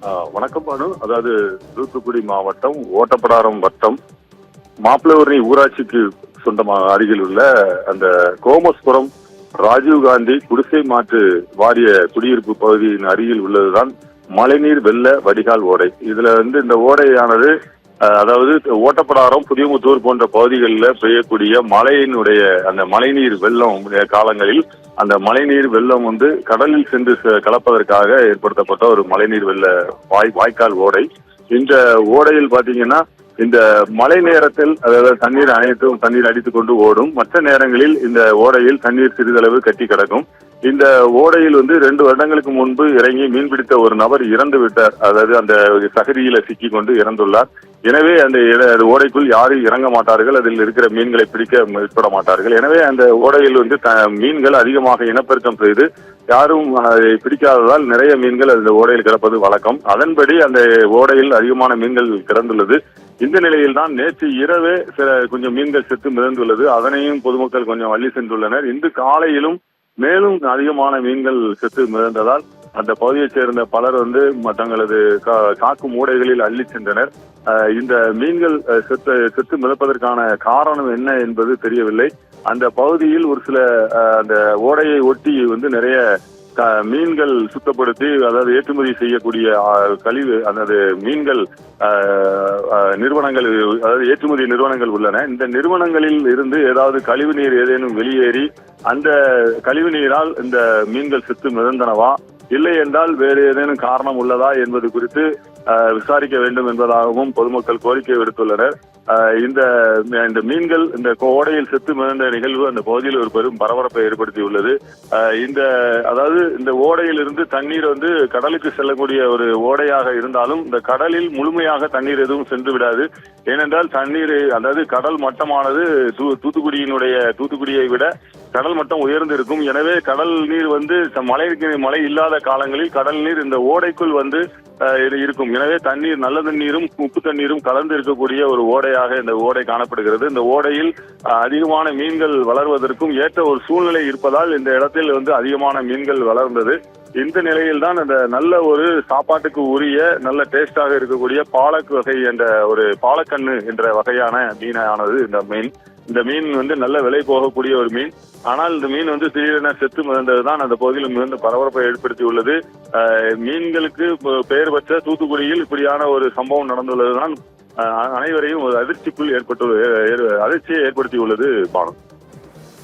வணக்கம் பானு. அதாவது தூத்துக்குடி மாவட்டம் ஓட்டப்பிடாரம் வட்டம் மாப்பிளவரணி ஊராட்சிக்கு சொந்தமாக அருகில் உள்ள அந்த கோமஸ்புரம் ராஜீவ்காந்தி குடிசை மாற்று வாரிய குடியிருப்பு பகுதியின் அருகில் உள்ளதுதான் மழைநீர் வெள்ள வடிகால் ஓடை. இதுல இந்த ஓடையானது அதாவது ஓட்டப்பிடாரம், புதியமுத்தூர் போன்ற பகுதிகளில் பெய்யக்கூடிய மழையினுடைய அந்த மழைநீர் வெள்ளம் காலங்களில் அந்த மழைநீர் வெள்ளம் கடலில் சென்று கலப்பதற்காக ஏற்படுத்தப்பட்ட ஒரு மழைநீர் வெள்ள வாய்க்கால் ஓடை. இந்த ஓடையில் பாத்தீங்கன்னா இந்த மழை நேரத்தில் அதாவது தண்ணீர் அடித்துக் கொண்டு ஓடும். மற்ற நேரங்களில் இந்த ஓடையில் தண்ணீர் சிறிதளவு கட்டி கிடக்கும். இந்த ஓடையில் 2 வருடங்களுக்கு முன்பு இறங்கி மீன்பிடித்த ஒரு நபர் இறந்து விட்டார். அதாவது அந்த சகதியில சிக்கி கொண்டு இறந்துள்ளார். எனவே அந்த ஓடைக்குள் யாரும் இறங்க மாட்டார்கள், அதில் இருக்கிற மீன்களை பிடிக்க முற்பட மாட்டார்கள். எனவே அந்த ஓடையில் மீன்கள் அதிகமாக இனப்பெருக்கம் செய்து யாரும் அதை பிடிக்காததால் நிறைய மீன்கள் அந்த ஓடையில் கிடப்பது வழக்கம். அதன்படி அந்த ஓடையில் அதிகமான மீன்கள் கிடந்துள்ளது. இந்த நிலையில் தான் நேற்று இரவே கொஞ்சம் மீன்கள் செத்து மிதந்துள்ளது. அதனையும் பொதுமக்கள் கொஞ்சம் அள்ளி சென்றுள்ளனர். இன்று காலையிலும் மேலும் அதிகமான மீன்கள் செத்து மிதந்ததால் அந்த பகுதியைச் சேர்ந்த பலர் தங்களது சாக்கு மூடைகளில் அள்ளி சென்றனர். இந்த மீன்கள் செத்து மிதப்பதற்கான காரணம் என்ன என்பது தெரியவில்லை. அந்த பகுதியில் ஒரு சில அந்த ஓடையை ஒட்டி நிறைய மீன்கள் சுத்தப்படுத்தி அதாவது ஏற்றுமதி செய்யக்கூடிய கழிவு அதாவது மீன்கள் நிறுவனங்கள், அதாவது ஏற்றுமதி நிறுவனங்கள் உள்ளன. இந்த நிறுவனங்களில் இருந்து ஏதாவது கழிவு நீர் ஏதேனும் வெளியேறி அந்த கழிவு நீரால் இந்த மீன்கள் செத்து மிதந்தனவா, இல்லை என்றால் வேறு ஏதேனும் காரணம் உள்ளதா என்பது குறித்து விசாரிக்க வேண்டும் என்பதாகவும் பொதுமக்கள் கோரிக்கை விடுத்துள்ளனர். இந்த மீன்கள் இந்த ஓடையில் செத்து மிதந்த நிகழ்வு அந்த பகுதியில் ஒரு பெரும் பரபரப்பை ஏற்படுத்தியுள்ளது. அதாவது இந்த ஓடையில் இருந்து தண்ணீர் கடலுக்கு செல்லக்கூடிய ஒரு ஓடையாக இருந்தாலும் இந்த கடலில் முழுமையாக தண்ணீர் எதுவும் சென்று விடாது. ஏனென்றால் தண்ணீர் அதாவது கடல் மட்டமானது தூத்துக்குடியை விட கடல் மட்டம் உயர்ந்து இருக்கும். எனவே கடல் நீர் மழை இல்லாத காலங்களில் கடல் நீர் இந்த ஓடைக்குள் இருக்கும். எனவே தண்ணீர் நல்ல தண்ணீரும் உப்பு தண்ணீரும் கலந்து இருக்கக்கூடிய ஒரு ஓடையாக இந்த ஓடை காணப்படுகிறது. இந்த ஓடையில் அதிகமான மீன்கள் வளர்வதற்கும் ஏற்ற ஒரு சூழ்நிலை இருப்பதால் இந்த இடத்தில் அதிகமான மீன்கள் வளர்ந்தது. இந்த நிலையில் தான் அந்த நல்ல ஒரு சாப்பாட்டுக்கு உரிய நல்ல டேஸ்டாக இருக்கக்கூடிய பாலக் வகை என்ற ஒரு பாலக்கண்ணு என்ற வகையான மீனானது இந்த மீன் நல்ல விலை போகக்கூடிய ஒரு மீன். ஆனால் இந்த மீன் திடீரென செத்து மிதந்ததுதான் அந்த பகுதியில் மிகுந்த பரபரப்பை ஏற்படுத்தியுள்ளது. மீன்களுக்கு பெயர் பெற்ற தூத்துக்குடியில் இப்படியான ஒரு சம்பவம் நடந்துள்ளதுதான் அனைவரையும் ஒரு அதிர்ச்சியை ஏற்படுத்தியுள்ளது பானம்.